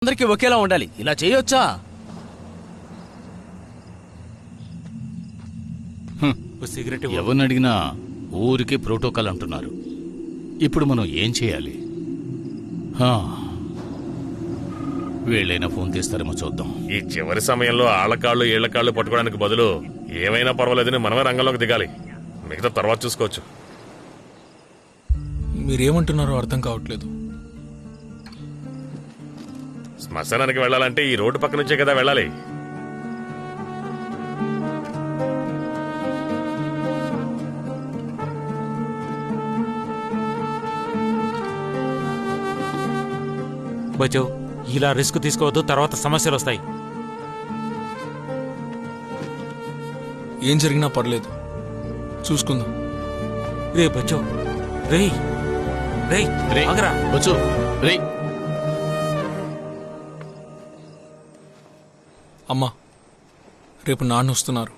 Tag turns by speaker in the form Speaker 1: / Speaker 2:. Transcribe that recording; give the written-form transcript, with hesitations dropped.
Speaker 1: అందరికీ ఒకేలా ఉండాలి. ఇలా చేయొచ్చా?
Speaker 2: సిగరెట్
Speaker 3: ఎవరిని అడిగినా ఊరికి ప్రోటోకాల్ అంటున్నారు. ఇప్పుడు మనం ఏం చేయాలి? వీళ్ళైనా ఫోన్ తీస్తారేమో చూద్దాం.
Speaker 4: ఈ చివరి సమయంలో ఆళ్లకాళ్ళు ఏళ్లకాళ్ళు పట్టుకోవడానికి బదులు ఏమైనా పర్వాలేదని మనమే రంగంలోకి దిగాలి. మిగతా తర్వాత చూసుకోవచ్చు.
Speaker 5: మీరేమంటున్నారో అర్థం కావట్లేదు.
Speaker 4: శ్మశానానికి వెళ్ళాలంటే ఈ రోడ్డు పక్క నుంచే కదా వెళ్ళాలి.
Speaker 2: బచ్చో, ఇలా రిస్క్ తీసుకోవద్దు, తర్వాత సమస్యలు వస్తాయి.
Speaker 5: ఏం జరిగినా పర్లేదు, చూసుకుందాం.
Speaker 2: రే బచ్చో, రేయ్ రేయ్
Speaker 3: రే
Speaker 2: ఆగరా.
Speaker 3: వచ్చు రే.
Speaker 5: అమ్మా, రేపు నాన్న వస్తున్నారు.